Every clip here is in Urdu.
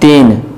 3,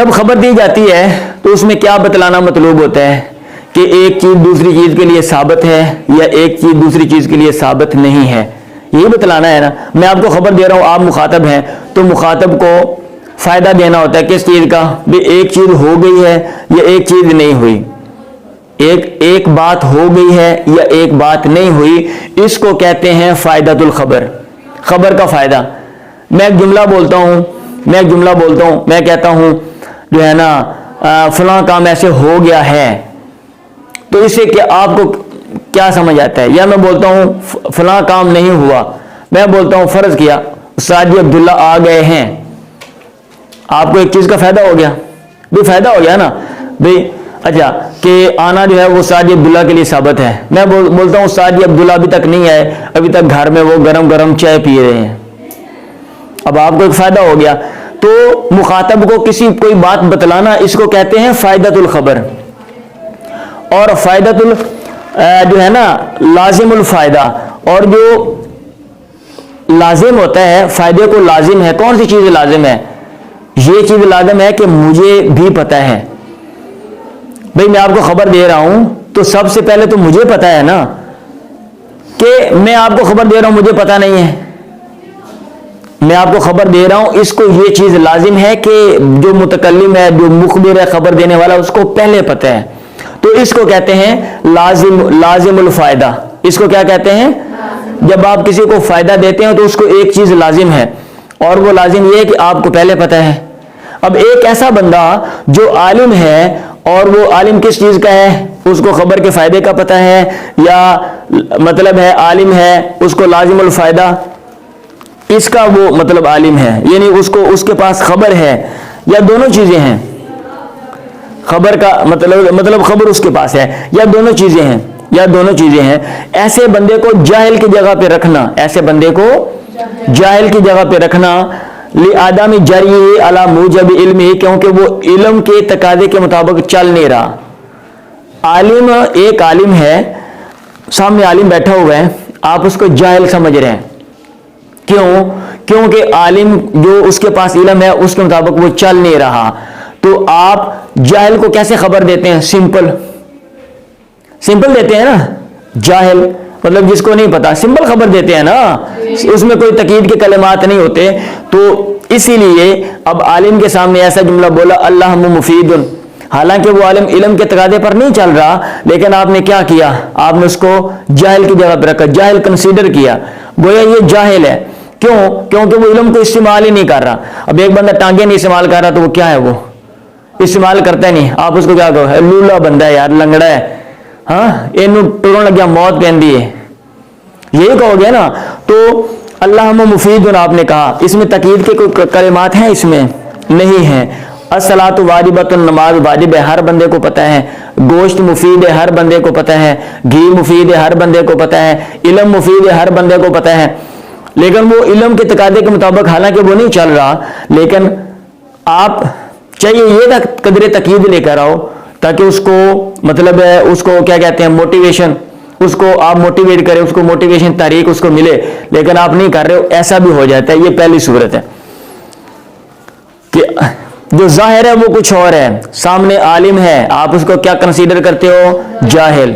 جب خبر دی جاتی ہے تو اس میں کیا بتلانا مطلوب ہوتا ہے کہ ایک چیز دوسری چیز کے لیے ثابت ہے یا ایک چیز دوسری چیز کے لیے ثابت نہیں ہے، یہی بتلانا ہے نا۔ میں آپ کو خبر دے رہا ہوں، آپ مخاطب ہیں تو مخاطب کو فائدہ دینا ہوتا ہے کس چیز کا؟ بھی ایک چیز ہو گئی ہے یا ایک چیز نہیں ہوئی، ایک بات ہو گئی ہے یا ایک بات نہیں ہوئی، اس کو کہتے ہیں فائدۃ الخبر، خبر کا فائدہ۔ میں ایک جملہ بولتا ہوں، میں کہتا ہوں جو ہے نا فلاں کام ایسے ہو گیا ہے، تو اس سے کہ آپ کو کیا سمجھ آتا ہے؟ یا میں بولتا ہوں فلاں کام نہیں ہوا، میں بولتا ہوں فرض کیا استاد جی عبداللہ آ گئے ہیں، آپ کو ایک چیز کا فائدہ ہو گیا، بھی فائدہ ہو گیا نا بھائی، اچھا کہ آنا جو ہے وہ استاد جی عبداللہ کے لیے ثابت ہے۔ میں بولتا ہوں استاد جی عبداللہ ابھی تک نہیں آئے، ابھی تک گھر میں وہ گرم گرم چائے پی رہے ہیں، اب آپ کو ایک فائدہ ہو گیا۔ تو مخاطب کو کوئی بات بتلانا، اس کو کہتے ہیں فائدۃ الخبر۔ اور فائدۃ جو ہے نا لازم الفائدہ، اور جو لازم ہوتا ہے فائدے کو لازم ہے، کون سی چیز لازم ہے؟ یہ چیز لازم ہے کہ مجھے بھی پتہ ہے، بھئی میں آپ کو خبر دے رہا ہوں تو سب سے پہلے تو مجھے پتہ ہے نا کہ میں آپ کو خبر دے رہا ہوں مجھے پتہ نہیں ہے، میں آپ کو خبر دے رہا ہوں، اس کو یہ چیز لازم ہے کہ جو متکلم ہے، جو مخبر ہے، خبر دینے والا، اس کو پہلے پتہ ہے، تو اس کو کہتے ہیں لازم الفائدہ۔ اس کو کیا کہتے ہیں؟ جب آپ کسی کو فائدہ دیتے ہیں تو اس کو ایک چیز لازم ہے، اور وہ لازم یہ ہے کہ آپ کو پہلے پتہ ہے۔ اب ایک ایسا بندہ جو عالم ہے، اور وہ عالم کس چیز کا ہے؟ اس کو خبر کے فائدے کا پتہ ہے، یا مطلب ہے عالم ہے اس کو لازم الفائدہ، اس کا وہ مطلب عالم ہے، یعنی اس کے پاس خبر ہے، یا دونوں چیزیں ہیں؟ خبر کا مطلب خبر اس کے پاس ہے، یا دونوں چیزیں ہیں؟ ایسے بندے کو جاہل کی جگہ پہ رکھنا، لِعَدَمِ جَرْیِهِ عَلَى مُوجَبِ عِلْمِهِ، کیونکہ وہ علم کے تقاضے کے مطابق چل نہیں رہا۔ ایک عالم ہے، سامنے عالم بیٹھا ہوا ہے، آپ اس کو جاہل سمجھ رہے ہیں، کیونکہ عالم جو اس کے پاس علم ہے اس کے مطابق وہ چل نہیں رہا، تو آپ جاہل کو کیسے خبر دیتے ہیں؟ سمپل دیتے ہیں نا، جاہل مطلب جس کو نہیں پتا، سمپل خبر دیتے ہیں نا، اس میں کوئی تقید کے کلمات نہیں ہوتے۔ تو اسی لیے اب عالم کے سامنے ایسا جملہ بولا اللہ مفید، حالانکہ وہ عالم علم کے تقاضے پر نہیں چل رہا، لیکن آپ نے کیا کیا؟ آپ نے اس کو جاہل کی جگہ پہ رکھا، جاہل کنسیڈر کیا، گویا یہ جاہل ہے۔ کیونکہ وہ علم کو استعمال ہی نہیں کر رہا۔ اب ایک بندہ ٹانگیں نہیں استعمال کر رہا تو وہ کیا ہے؟ وہ استعمال کرتا ہی نہیں، آپ اس کو کیا کہو؟ لولا بندہ ہے یار، لنگڑا ہے، ہاں اینو ٹرن لگیا موت پہندی ہے، یہی کہو گے نا۔ تو اللہ مفید آپ نے کہا، اس میں تقید کے کوئی کلمات ہیں؟ اس میں نہیں ہیں۔ الصلاۃ واجبۃ، نماز واجب ہے، ہر بندے کو پتہ ہے۔ گوشت مفید ہے، ہر بندے کو پتہ ہے۔ گھی مفید ہے، ہر بندے کو پتہ ہے۔ علم مفید ہے، ہر بندے کو پتہ ہے، لیکن وہ علم کے تقاضے کے مطابق حالانکہ وہ نہیں چل رہا، لیکن آپ چاہیے یہ قدر تقید لے کر آؤ تاکہ اس کو مطلب ہے اس کو کیا کہتے ہیں موٹیویشن، اس کو آپ موٹیویٹ کریں، اس کو موٹیویشن تحریک اس کو ملے، لیکن آپ نہیں کر رہے ہو، ایسا بھی ہو جاتا ہے۔ یہ پہلی صورت ہے کہ جو ظاہر ہے وہ کچھ اور ہے، سامنے عالم ہے، آپ اس کو کیا کنسیڈر کرتے ہو؟ جاہل،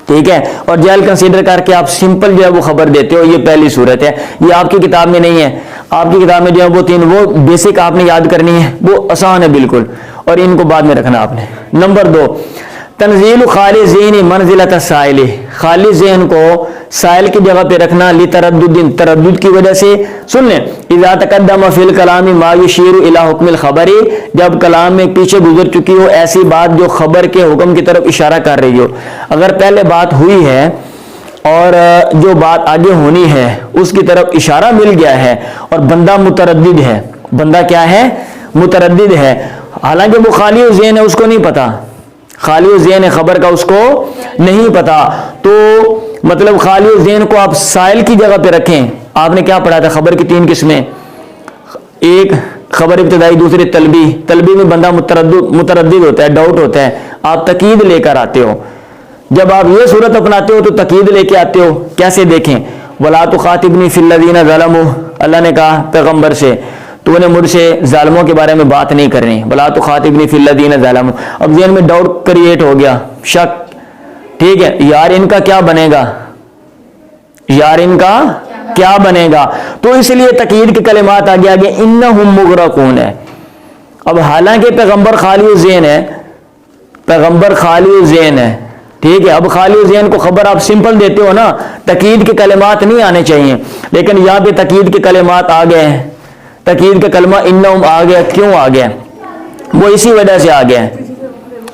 ٹھیک ہے، اور جاہل کنسیڈر کر کے آپ سمپل جو ہے وہ خبر دیتے ہو، یہ پہلی صورت ہے۔ یہ آپ کی کتاب میں نہیں ہے، آپ کی کتاب میں جو ہے وہ بیسک آپ نے یاد کرنی ہے، وہ آسان ہے بالکل، اور ان کو بعد میں رکھنا آپ نے۔ نمبر 2، تنزیل خالی ذہن منزلۃ السائل، خالی ذہن کو سائل کی جگہ پہ رکھنا، تردد کی وجہ سے۔ سن لیں، اذا تقدم فی الکلام ما یشیر الی حکم الخبر، جب کلام میں پیچھے گزر چکی ہو ایسی بات جو خبر کے حکم کی طرف اشارہ کر رہی ہو۔ اگر پہلے بات ہوئی ہے اور جو بات آگے ہونی ہے اس کی طرف اشارہ مل گیا ہے اور بندہ متردد ہے، بندہ کیا ہے؟ متردد ہے، حالانکہ وہ خالی ذہن ہے، اس کو نہیں پتا، خالی ذہن خبر کا اس کو نہیں پتا، تو مطلب خالی ذہن کو آپ سائل کی جگہ پہ رکھیں۔ آپ نے کیا پڑھا تھا؟ خبر کی 3 قسمیں، ایک خبر ابتدائی، دوسری طلبی۔ طلبی میں بندہ متردد ہوتا ہے، ڈاؤٹ ہوتا ہے، آپ تقید لے کر آتے ہو۔ جب آپ یہ صورت اپناتے ہو تو تقید لے کے آتے ہو، کیسے دیکھیں؟ وَلَا تُخَاطِبْنِي فِي الَّذِينَ ظَلَمُوا، اللہ نے کہا پیغمبر سے تو انہیں مجھ سے ظالموں کے بارے میں بات نہیں کرنی، بلا تو خاطبنی فی الذین ظلموا۔ اب ذہن میں ڈاؤٹ کریٹ ہو گیا، شک، ٹھیک ہے، یار ان کا کیا بنے گا، یار ان کا کیا بنے گا، تو اس لیے تقید کے کلمات آگے آگے انہم مغرقون ہے۔ اب حالانکہ پیغمبر خالی ذہن ہے، پیغمبر خالی ذہن ہے، ٹھیک ہے، اب خالی ذہن کو خبر آپ سمپل دیتے ہو نا، تقید کے کلمات نہیں آنے چاہیے، لیکن یہاں پہ تقید کے کلمات آ گئے ہیں، تقید کا کلمہ انہم آ گیا، کیوں آ گیا؟ وہ اسی وجہ سے آ گیا ہے۔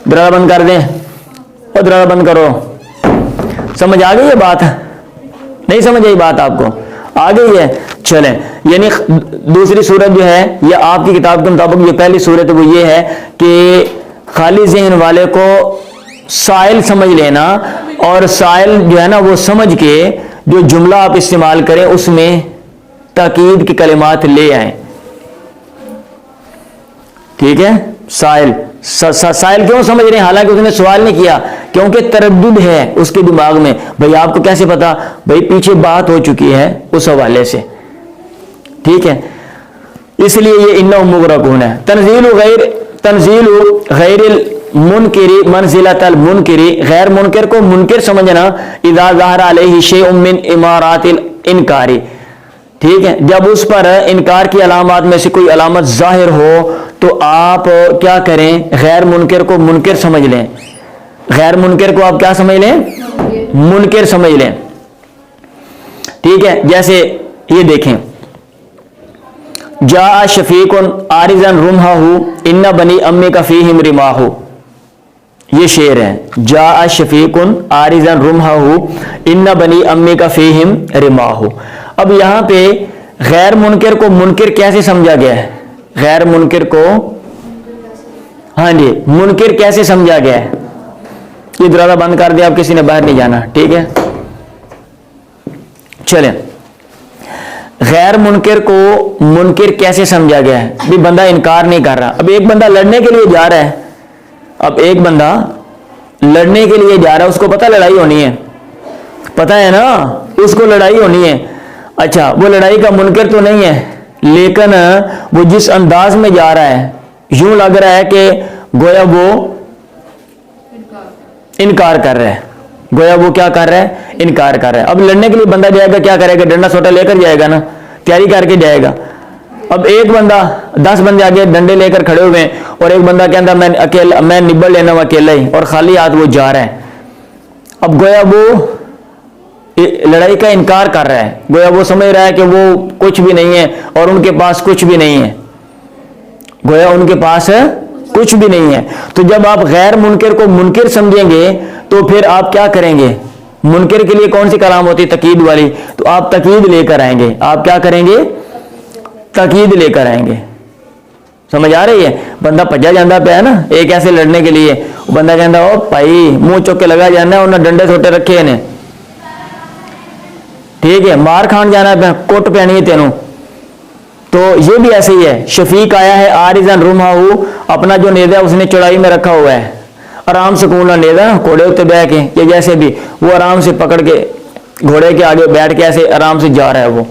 دروازہ بند کر دیں، اور دروازہ بند کرو، سمجھ آ گئی یہ بات؟ نہیں سمجھ آئی بات آپ کو؟ آ گئی ہے؟ چلیں، یعنی دوسری صورت جو ہے یہ آپ کی کتاب کے مطابق یہ پہلی صورت وہ یہ ہے کہ خالی ذہن والے کو سائل سمجھ لینا، اور سائل جو ہے نا وہ سمجھ کے جو جملہ آپ استعمال کریں اس میں تاکید کے کلمات لے آئیں، ٹھیک ہے؟ سائل سائل کیوں سمجھ رہے ہیں؟ حالانکہ اس نے سوال نہیں کیا، کیونکہ تردد ہے اس کے دماغ میں، بھئی آپ کو کیسے پتا؟ بھئی پیچھے بات ہو چکی ہے اس حوالے سے، ٹھیک ہے؟ اس لیے یہ انہم مغرقون ہے۔ تنزیل غیر المنکری منزلۃ المنکری، غیر منکر کو منکر سمجھنا، اذا ظہر علیہ شیء من امارات الانکاری، ٹھیک ہے، جب اس پر انکار کی علامات میں سے کوئی علامت ظاہر ہو تو آپ کیا کریں؟ غیر منکر کو منکر سمجھ لیں، غیر منکر کو آپ کیا سمجھ لیں؟ منکر سمجھ لیں، ٹھیک ہے؟ جیسے یہ دیکھیں، جاء شفیق عارضا رمحہ ان بنی امیک فیہم رماہ، یہ شعر ہے، جاء شفیق عارضا رمحہ ان بنی امیک فیہم رماہ۔ اب یہاں پہ غیر منکر کو منکر کیسے سمجھا گیا ہے؟ غیر منکر کو، ہاں جی، منکر کیسے سمجھا گیا ہے؟ یہ دروازہ بند کر دیا، اب کسی نے باہر نہیں جانا، ٹھیک ہے؟ چلیں، غیر منکر کو منکر کیسے سمجھا گیا ہے؟ بھی بندہ انکار نہیں کر رہا، اب ایک بندہ لڑنے کے لیے جا رہا ہے، اب ایک بندہ لڑنے کے لیے جا رہا ہے، اس کو پتہ لڑائی ہونی ہے، پتہ ہے نا اس کو لڑائی ہونی ہے، اچھا وہ لڑائی کا منکر تو نہیں ہے، لیکن وہ جس انداز میں جا رہا ہے یوں لگ رہا ہے کہ گویا وہ انکار کر رہا ہے، گویا وہ کیا کر رہا ہے؟ انکار کر رہا ہے۔ اب لڑنے کے لیے بندہ جائے گا، کیا کرے گا؟ ڈنڈا سوٹا لے کر جائے گا نا، تیاری کر کے جائے گا۔ اب ایک بندہ، 10 بندے آگے ڈنڈے لے کر کھڑے ہوئے ہیں، اور ایک بندہ کہتا میں نبڑ لینا ہوں اکیلا ہی، اور خالی ہاتھ وہ جا رہا ہے، اب گویا وہ لڑائی کا انکار کر رہا ہے، گویا وہ سمجھ رہا ہے کہ وہ کچھ بھی نہیں ہے اور ان کے پاس کچھ بھی نہیں ہے، گویا ان کے پاس کچھ بھی نہیں ہے۔ تو جب آپ غیر منکر کو منکر سمجھیں گے تو پھر آپ کیا کریں گے؟ منکر کے لیے کون سی کلام ہوتی ہے؟ تقید والی، تو آپ تقید لے کر آئیں گے، آپ کیا کریں گے؟ تقید لے کر آئیں گے، سمجھ آ رہی ہے؟ بندہ پجا جاندہ پہ ہے نا ایک ایسے لڑنے کے لیے، بندہ کہتا او بھائی منہ چوک کے لگا جانا ہے، انہیں ڈنڈے چھوٹے رکھے انہیں، ٹھیک ہے، مار کھان جانا ہے، کوٹ پہنی ہے تینوں۔ تو یہ بھی ایسے ہی ہے، شفیق آیا ہے عارضاً رمحہ، اپنا جو نیزہ اس نے چڑھائی میں رکھا ہوا ہے، آرام سے کونہ نیزہ گھوڑے ہوتے بیٹھ کے، یہ جیسے بھی وہ آرام سے پکڑ کے گھوڑے کے آگے بیٹھ کے ایسے آرام سے جا رہا ہے وہ۔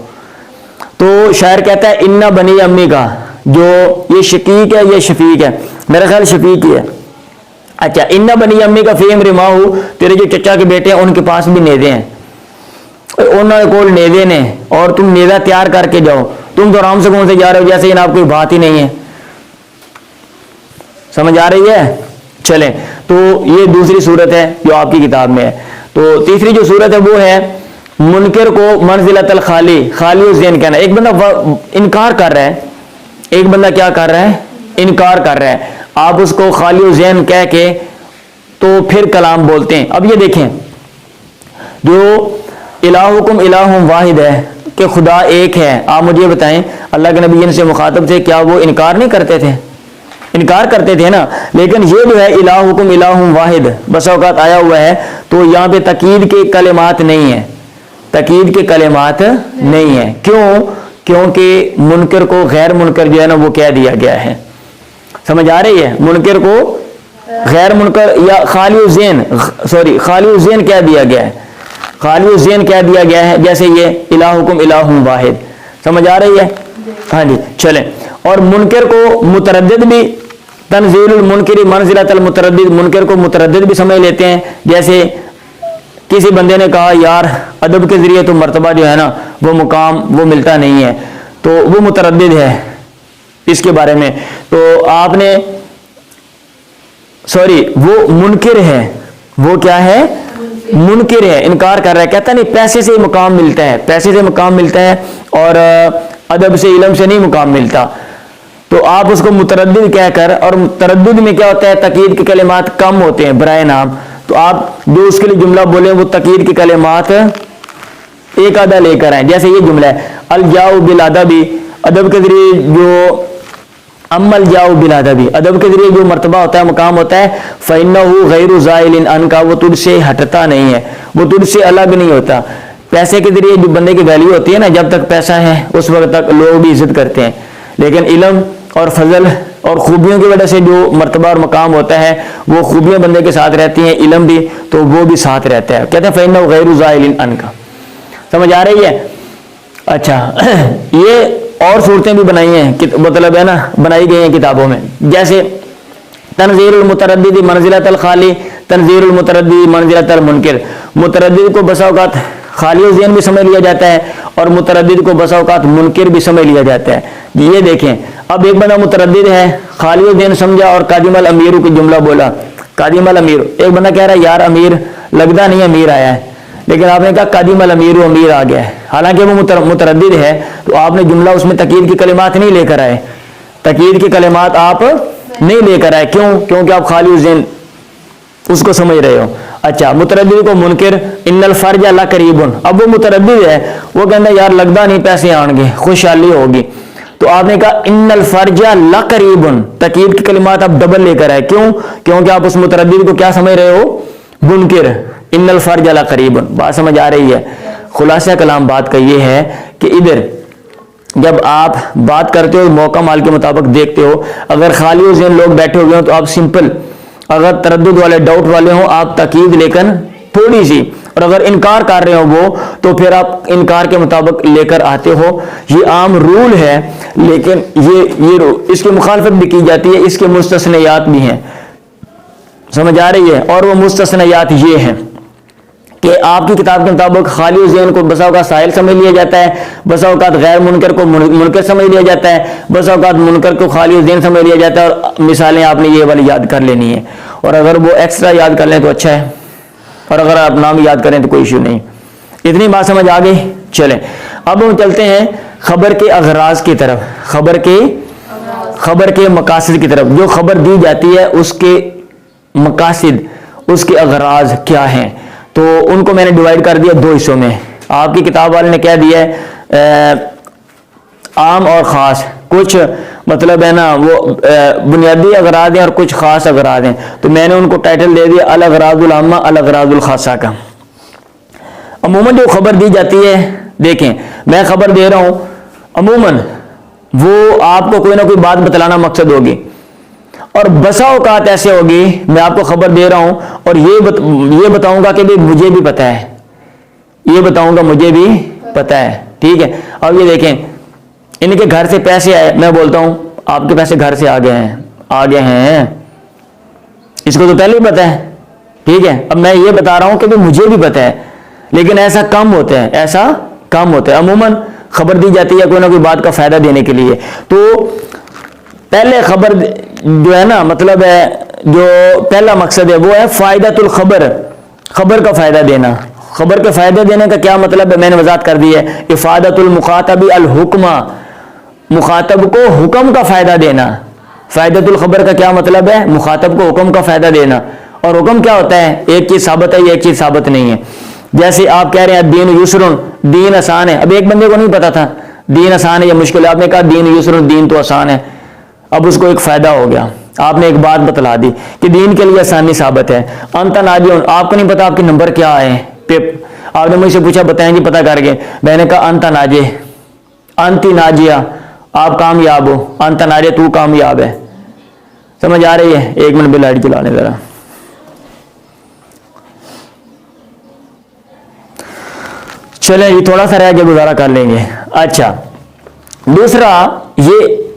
تو شاعر کہتا ہے ان بنی امی کا، جو یہ شقیق ہے یہ شفیق ہے، میرا خیال شفیق ہی ہے، اچھا، ان بنی امی کا فیم رماہ، تیرے جو چچا کے بیٹے ہیں ان کے پاس بھی نیزے ہیں، انہوں نے کول نیزے نے، اور تم نیزہ تیار کر کے جاؤ، تم تو آرام سے کون سے جا رہے ہو جیسے ان آپ کوئی بات ہی نہیں ہے، سمجھ آ رہی ہے؟ چلیں، تو یہ دوسری صورت ہے جو آپ کی کتاب میں ہے۔ تو تیسری جو صورت ہے وہ ہے منکر کو منزلۃ الخالی، خالی ذہن کہنا، ایک بندہ انکار کر رہا ہے، ایک بندہ کیا کر رہا ہے؟ انکار کر رہا ہے، آپ اس کو خالی ذہن کہہ کے تو پھر کلام بولتے ہیں۔ اب یہ دیکھیں، جو الہکم الہ واحد ہے کہ خدا ایک ہے، آپ مجھے بتائیں اللہ کے نبی ان سے مخاطب تھے، کیا وہ انکار نہیں کرتے تھے؟ انکار کرتے تھے نا، لیکن یہ جو ہے الہکم الہ واحد بس اوقات آیا ہوا ہے تو یہاں پہ تقید کے کلمات نہیں ہیں، تقید کے کلمات نہیں ہیں، کیوں؟ کیونکہ منکر کو غیر منکر جو ہے نا وہ کہہ دیا گیا ہے، سمجھ آ رہی ہے؟ منکر کو غیر منکر یا خالی خالی ذہن کہہ دیا گیا ہے، خالی ذہن کہہ دیا گیا ہے، جیسے یہ الہکم الہ واحد، سمجھ آ رہی ہے؟ ہاں جی چلیں. اور منکر کو متردد بھی, تنزیل المنکر منزلۃ المتردد, منکر کو متردد بھی سمجھ لیتے ہیں. جیسے کسی بندے نے کہا یار ادب کے ذریعے تو مرتبہ جو ہے نا وہ مقام وہ ملتا نہیں ہے, تو وہ متردد ہے اس کے بارے میں. تو آپ نے وہ منکر ہے, وہ کیا ہے, منکر ہے, انکار کر رہا ہے, کہتا نہیں پیسے سے مقام ملتا ہے, پیسے سے مقام ملتا ہے اور ادب سے علم سے نہیں مقام ملتا. تو آپ اس کو متردد کہہ کر, اور تردد میں کیا ہوتا ہے تقیید کے کلمات کم ہوتے ہیں برائے نام, تو آپ جو اس کے لیے جملہ بولیں وہ تقیید کے کلمات ایک آدھا لے کر آئیں. جیسے یہ جملہ ہے الجاء بالادبی, ادب کے ذریعے جو امل جاؤ بالادبی, ادب کے ذریعے جو مرتبہ ہوتا ہے مقام ہوتا ہے, فإنہ غیر زائل عنک, وہ تجھ سے ہٹتا نہیں ہے, وہ تجھ سے الگ نہیں ہوتا. پیسے کے ذریعے جو بندے کی ویلیو ہوتی ہے نا, جب تک پیسہ ہے اس وقت تک لوگ بھی عزت کرتے ہیں, لیکن علم اور فضل اور خوبیوں کی وجہ سے جو مرتبہ اور مقام ہوتا ہے وہ خوبیاں بندے کے ساتھ رہتی ہیں, علم بھی تو وہ بھی ساتھ رہتا ہے. کہتے ہیں فإنہ غیر زائل عنک. سمجھ آ رہی ہے؟ اچھا یہ اور صورتیں بھی بنائی ہیں, مطلب ہے نا بنائی گئی ہیں کتابوں میں. جیسے تنزیل المتردد منزلۃ الخالی, تنزیل المتردد منزلۃ المنکر, متردد کو بسا اوقات خالی ذہن بھی سمجھ لیا جاتا ہے اور متردد کو بسا اوقات منکر بھی سمجھ لیا جاتا ہے. یہ دیکھیں اب ایک بندہ متردد ہے, خالی ذہن سمجھا اور قادم الامیر کو جملہ بولا, قادم الامیر. ایک بندہ کہہ رہا ہے یار امیر لگتا نہیں امیر آیا ہے, لیکن آپ نے کہا قادم الامیر امیر آ گیا ہے, حالانکہ وہ متردد ہے. تو آپ نے جملہ اس میں تقیید کی کلمات نہیں لے کر آئے, تقیید کی کلمات آپ نہیں لے کر آئے. کیوں؟ کیونکہ آپ خالی ذہن اس کو سمجھ رہے ہو. اچھا متردد کو منکر, ان الفرج لقریب, اب وہ متردد ہے, وہ کہنا یار لگتا نہیں پیسے آن گے خوشحالی ہوگی, تو آپ نے کہا ان الفرج لقریب, تقیید کی کلمات آپ ڈبل لے کر آئے. کیوں؟ کیونکہ آپ اس متردد کو کیا سمجھ رہے ہو, منکر. ان الفرج لقریب. بات سمجھ آ رہی ہے؟ خلاصہ کلام بات کا یہ ہے کہ ادھر جب آپ بات کرتے ہو موقع مال کے مطابق دیکھتے ہو, اگر خالی ذہن لوگ بیٹھے ہوئے ہوں تو آپ سمپل, اگر تردد والے ڈاؤٹ والے ہوں آپ تقیید لے کر تھوڑی سی, اور اگر انکار کر رہے ہو وہ تو پھر آپ انکار کے مطابق لے کر آتے ہو. یہ عام رول ہے, لیکن یہ اس کی مخالفت بھی کی جاتی ہے, اس کے مستثنیات بھی ہیں. سمجھ آ رہی ہے؟ اور وہ مستثنیات یہ ہیں کہ آپ کی کتاب کے مطابق خالی ذہن کو بسا اوقات سائل سمجھ لیا جاتا ہے, بسا اوقات غیر منکر کو منکر سمجھ لیا جاتا ہے, بسا اوقات منکر کو خالی ذہن سمجھ لیا جاتا ہے. اور مثالیں آپ نے یہ والی یاد کر لینی ہے, اور اگر وہ ایکسٹرا یاد کر لیں تو اچھا ہے, اور اگر آپ نام یاد کریں تو کوئی ایشو نہیں. اتنی بات سمجھ آ گئی؟ چلیں اب ہم چلتے ہیں خبر کے اغراض کی طرف, خبر کے مقاصد کی طرف. جو خبر دی جاتی ہے اس کے مقاصد, اس کے اغراض کیا ہیں, تو ان کو میں نے ڈیوائڈ کر دیا دو حصوں میں. آپ کی کتاب والے نے کہہ دیا ہے عام اور خاص, کچھ مطلب ہے نا وہ بنیادی اغراض ہیں اور کچھ خاص اغراض ہیں, تو میں نے ان کو ٹائٹل دے دیا الاغراض العامہ الاغراض الخاصہ کا. عموماً جو خبر دی جاتی ہے, دیکھیں میں خبر دے رہا ہوں, عموماً وہ آپ کو کوئی نہ کوئی بات بتلانا مقصد ہوگی, اور بسا اوقات ایسے ہوگی میں آپ کو خبر دے رہا ہوں اور یہ بتاؤں گا کہ بھی مجھے بھی پتہ ہے, یہ بتاؤں گا مجھے بھی پتہ ہے. ٹھیک ہے, اب یہ دیکھیں ان کے گھر سے پیسے آئے, میں بولتا ہوں آپ کے پیسے گھر سے آ گئے ہیں, اس کو تو پہلے ہی پتہ ہے. ٹھیک ہے, اب میں یہ بتا رہا ہوں کہ بھی مجھے بھی پتہ ہے, لیکن ایسا کم ہوتا ہے. عموماً خبر دی جاتی ہے کوئی نہ کوئی بات کا فائدہ دینے کے لیے. تو پہلے خبر جو ہے نا مطلب ہے جو پہلا مقصد ہے وہ ہے فائدۃ الخبر, خبر کا فائدہ دینا. خبر کے فائدہ دینے کا کیا مطلب ہے, میں نے وضاحت کر دی ہے. افادۃ المخاطب الحکمہ, مخاطب کو حکم کا فائدہ دینا. فائدۃ الخبر کا کیا مطلب ہے, مخاطب کو حکم کا فائدہ دینا. اور حکم کیا ہوتا ہے, ایک چیز ثابت ہے, ایک چیز ثابت نہیں ہے. جیسے آپ کہہ رہے ہیں دین یسر, دین آسان ہے. اب ایک بندے کو نہیں پتا تھا دین آسان ہے یا مشکل ہے, آپ نے کہا دین یسر, دین تو آسان ہے. اب اس کو ایک فائدہ ہو گیا, آپ نے ایک بات بتلا دی کہ دین کے لیے آسانی ثابت ہے. انت ناجیون, آپ کو نہیں پتا آپ کے نمبر کیا آئے, آپ نے مجھ سے پوچھا بتائیں جی پتہ کر کے, میں نے کہا انت ناجے, انتی ناجیہ, آپ کامیاب ہو, انت ناجے تو کامیاب ہے. سمجھ آ رہی ہے؟ ایک منٹ لائٹ چلانے ذرا. چلیں یہ تھوڑا سا رہ کے گزارا کر لیں گے. اچھا دوسرا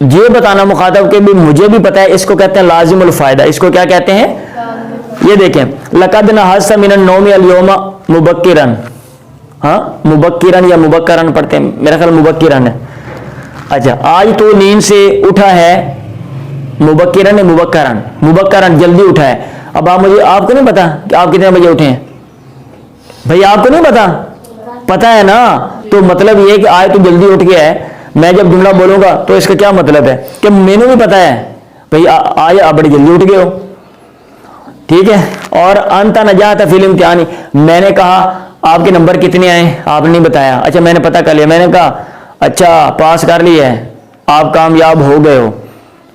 یہ بتانا مخاطب کہ بھی مجھے بھی پتا ہے، اس کو کہتے ہیں لازم الفائدہ. اس کو کیا کہتے ہیں؟ یہ دیکھیں لقد نہست من النوم اليوم مبکرن. ہاں مبکرن یا مبکرن پڑھتے ہیں، میرا خیال مبکرن ہے. اچھا آج تو نیند سے اٹھا ہے، مبکرن مبکرن جلدی اٹھا ہے. اب آپ کو نہیں پتا کہ آپ کتنے بجے اٹھے ہیں؟ بھائی آپ کو نہیں پتا ہے نا. تو مطلب یہ کہ آج تو جلدی اٹھ گیا ہے. میں جب جملہ بولوں گا تو اس کا کیا مطلب ہے کہ میں نے بھی پتا ہے بھائی آج آپ بڑی جلدی اٹھ گئے ہو. ٹھیک ہے. اور انت نجات فی الامتحان، میں نے کہا آپ کے نمبر کتنے آئے، آپ نے نہیں بتایا. اچھا میں نے پتا کر لیا، میں نے کہا اچھا پاس کر لیا ہے، آپ کامیاب ہو گئے ہو.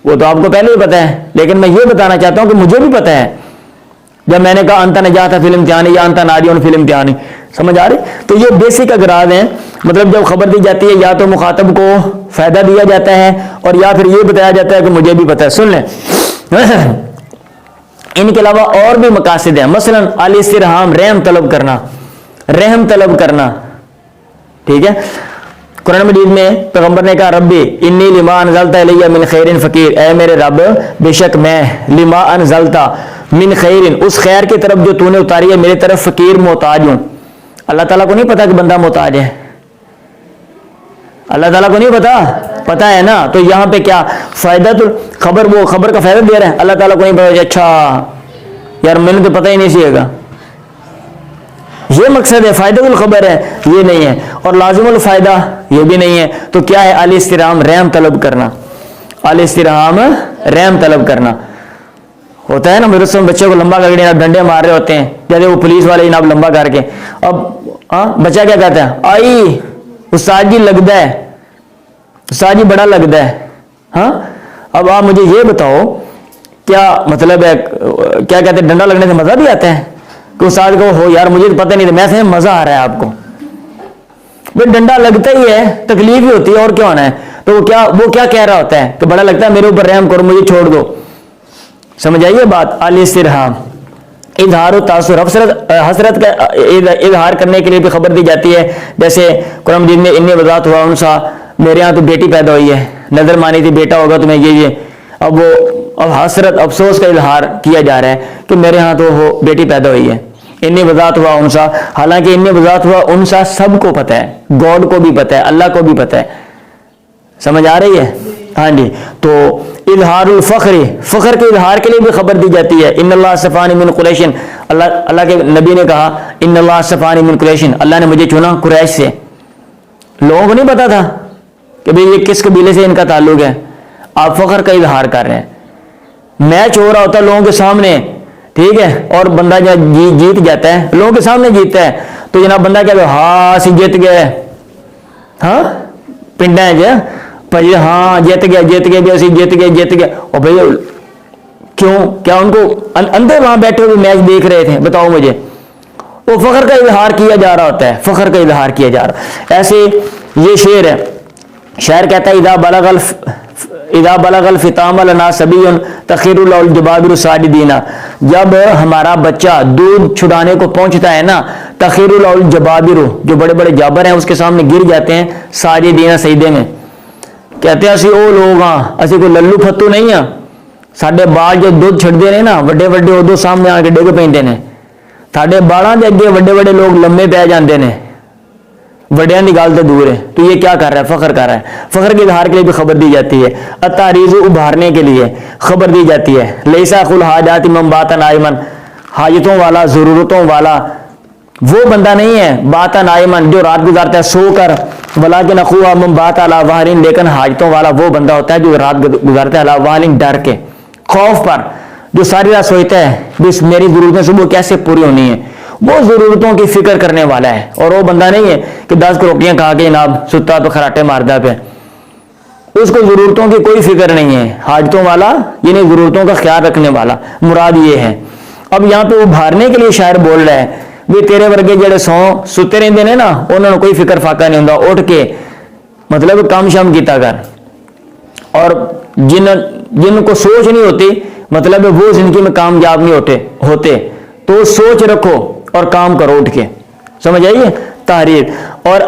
وہ تو آپ کو پہلے ہی پتا ہے، لیکن میں یہ بتانا چاہتا ہوں کہ مجھے بھی پتا ہے. جب میں نے کہا انت نجات فی الامتحان یا انت ناجون فی الامتحان، سمجھ آ رہی؟ تو یہ بیسک اغراض ہیں. مطلب جب خبر دی جاتی ہے یا تو مخاطب کو فائدہ دیا جاتا ہے اور یا پھر یہ بتایا جاتا ہے کہ مجھے بھی پتا ہے. سن لیں ان کے علاوہ اور بھی مقاصد ہیں، مثلا الاسترحام، رحم طلب کرنا. ٹھیک ہے. قرآن مجید میں پیغمبر نے کہا ربی انی لما انزلت الی من خیر فقیر، اے میرے رب بے شک میں لما انزلت من خیر، اس خیر کی طرف جو تو نے اتاری ہے میری طرف فقیر محتاج ہوں. اللہ تعالیٰ کو نہیں پتا کہ بندہ محتاج ہے؟ اللہ تعالیٰ کو نہیں پتا ہے نا. تو یہاں پہ کیا فائدہ، تو خبر کا فائدہ دے رہا ہے. اللہ تعالیٰ کو نہیں پتا. اچھا یار میں نے تو پتہ ہی نہیں سیے گا، یہ مقصد ہے. فائدہ الخبر ہے یہ نہیں ہے، اور لازم الفائدہ یہ بھی نہیں ہے. تو کیا ہے؟ الاسترحام، رحم طلب کرنا. الاسترحام رحم طلب کرنا ہوتا ہے نا. میرے سے بچے کو لمبا کر کے ڈنڈے مار رہے ہوتے ہیں، جیسے وہ پولیس والے جناب لمبا کر کے. اب بچہ کیا کہتا ہے؟ آئی استاد جی لگتا ہے، استاد جی بڑا لگتا ہے. ہاں اب آپ مجھے یہ بتاؤ کیا مطلب ہے، کیا کہتے ہیں ڈنڈا لگنے سے مزہ بھی آتا ہے؟ کہ استاد کو ہو یار مجھے تو پتہ نہیں تھا، میں سے مزہ آ رہا ہے آپ کو. بھائی ڈنڈا لگتا ہی ہے، تکلیف ہی ہوتی ہے، اور کیا ہونا ہے. تو وہ کیا کہہ رہا ہوتا ہے کہ بڑا لگتا ہے میرے اوپر رحم کرو، مجھے چھوڑ دو. سمجھ آئیے بات. الاسترحام، اظہار و تاثر، حسرت کا اظہار کرنے کے لیے بھی خبر دی جاتی ہے. جیسے قرآن مجید میں انی وضاعت ہوا انسا، میرے ہاں تو بیٹی پیدا ہوئی ہے، نظر مانی تھی بیٹا ہوگا تمہیں یہ. اب حسرت افسوس کا اظہار کیا جا رہا ہے کہ میرے ہاں تو بیٹی پیدا ہوئی ہے. انی وضاعت ہوا انسا، حالانکہ انی وضاعت ہوا انسا سب کو پتہ ہے، گاڈ کو بھی پتہ ہے، اللہ کو بھی پتہ ہے. سمجھ آ رہی ہے؟ ہاں جی. تو اظہار الفخر، فخر کے اظہار کے لیے بھی خبر دی جاتی ہے. ان اللہ اصطفانی من قریش، اللہ کے نبی نے کہا ان اللہ اصطفانی من قریش، اللہ نے مجھے چنا قریش سے. لوگوں کو نہیں پتا تھا کہ بھئی یہ کس قبیلے سے ان کا تعلق ہے. آپ فخر کا اظہار کر رہے ہیں. میچ ہو رہا ہوتا ہے لوگوں کے سامنے، ٹھیک ہے، اور بندہ جب جیت جاتا ہے، لوگوں کے سامنے جیتتا ہے، تو جناب بندہ کیا کہ ہاں اسی جیت گئے. ہاں پنڈا ہے جی، ہاں جیت گئے بھی، اسی جیت گئے. اور بھائی کیوں؟ کیا ان کو اندر وہاں بیٹھے ہوئے میچ دیکھ رہے تھے؟ بتاؤ مجھے. وہ فخر کا اظہار کیا جا رہا ہوتا ہے، فخر کا اظہار کیا جا رہا. ایسے یہ شعر ہے، شاعر کہتا ہے اذا بلغ الفطام لنا صبی تخیر له الجبابر ساجدین، جب ہمارا بچہ دودھ چھڑانے کو پہنچتا ہے نا، تخیر له الجبابر، جو بڑے بڑے جابر ہیں اس کے سامنے گر جاتے ہیں، ساجدین سجدے میں. کہتے ہیں اسی او لوگ ہاں، اسی کوئی للو پھتو نہیں ہاں، ساڈے بال جو دودھ چھڑتے ہیں نا وڈے وڈے ادو سامنے آ کے ڈگ پیندے نے. ساڈے بالاں دے اگے وڈے وڈے لوگ لمے پی جاندے نے، وڈیاں دی گل تے دور ہے. تو یہ کیا کر رہا ہے؟ فخر کر رہا ہے. فخر کے اظہار کے لیے بھی خبر دی جاتی ہے. التعریض، ابھارنے کے لیے خبر دی جاتی ہے. لیسا خل حاجات من باتا نائمن، حاجتوں والا، ضرورتوں والا وہ بندہ نہیں ہے باتا نائمن جو رات گزارتا ہے سو کر، ولیکن اخوہ من باتا علی ظاہرین، لیکن حاجتوں والا وہ بندہ ہوتا ہے جو رات گزارتا ہے علی ظاہرین، ڈر کے، خوف پر، جو ساری رات سوچتا ہے بس میری ضرورتیں صبح کیسے پوری ہونی ہے. وہ ضرورتوں کی فکر کرنے والا ہے. اور وہ بندہ نہیں ہے کہ 10 روٹیاں کھا کے جناب ستا تو خراٹے ماردا پہ، اس کو ضرورتوں کی کوئی فکر نہیں ہے. حاجتوں والا یعنی ضرورتوں کا خیال رکھنے والا، مراد یہ ہے. اب یہاں پہ ابھارنے کے لیے شاعر بول رہا ہے بھی تیرے ورگے جڑے ستے رہندے نے نا، انہوں نے کوئی فکر فاقہ نہیں ہوندا، اٹھ کے مطلب کام شام کیتا کر. اور جن کو سوچ نہیں ہوتی، مطلب وہ زندگی میں کامیاب نہیں ہوتے. تو سوچ رکھو اور کام کرو اٹھ کے. سمجھ آئیے؟ تحریر. اور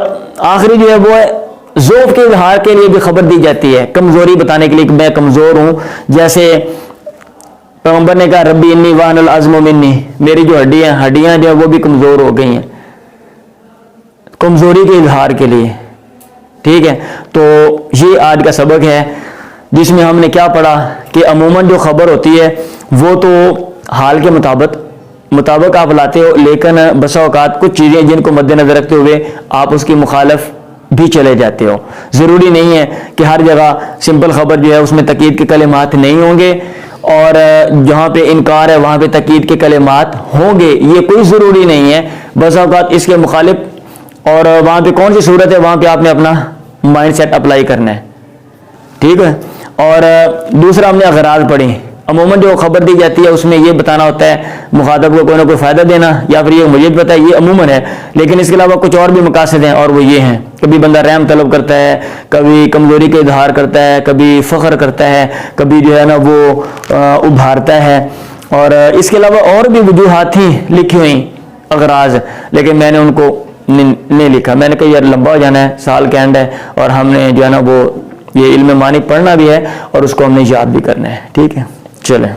آخری جو ہے وہ ہے ضعف کے اظہار کے لیے بھی خبر دی جاتی ہے، کمزوری بتانے کے لیے کہ میں کمزور ہوں. جیسے پیغمبر نے کہا ربی انی وہن العظم منی، میری جو ہڈیاں جو ہیں وہ بھی کمزور ہو گئی ہیں، کمزوری کے اظہار کے لیے. ٹھیک ہے، تو یہ آج کا سبق ہے جس میں ہم نے کیا پڑھا کہ عموماً جو خبر ہوتی ہے وہ تو حال کے مطابق آپ لاتے ہو، لیکن بسا اوقات کچھ چیزیں جن کو مد نظر رکھتے ہوئے آپ اس کی مخالف بھی چلے جاتے ہو. ضروری نہیں ہے کہ ہر جگہ سمپل خبر جو ہے اس میں تقیید کے کلمات نہیں ہوں گے، اور جہاں پہ انکار ہے وہاں پہ تقیید کے کلمات ہوں گے، یہ کوئی ضروری نہیں ہے. بسا اوقات اس کے مخالف اور وہاں پہ کون سی صورت ہے وہاں پہ آپ نے اپنا مائنڈ سیٹ اپلائی کرنا ہے. ٹھیک ہے، اور دوسرا ہم نے اغراض پڑھی. عموماً جو خبر دی جاتی ہے اس میں یہ بتانا ہوتا ہے مخاطب کو کوئی نہ کوئی فائدہ دینا، یا پھر یہ مجھے بھی پتہ ہے یہ عموماً ہے، لیکن اس کے علاوہ کچھ اور بھی مقاصد ہیں، اور وہ یہ ہیں کبھی بندہ رحم طلب کرتا ہے، کبھی کمزوری کا اظہار کرتا ہے، کبھی فخر کرتا ہے، کبھی جو ہے نا وہ ابھارتا ہے، اور اس کے علاوہ اور بھی وجوہات تھیں لکھی ہوئی اغراض، لیکن میں نے ان کو نہیں لکھا. میں نے کہا یار لمبا ہو جانا ہے، سال کا اینڈ ہے، اور ہم نے جو ہے نا وہ یہ علم معنی پڑھنا بھی ہے اور اس کو ہم نے یاد بھی کرنا ہے. ٹھیک ہے، چلیں.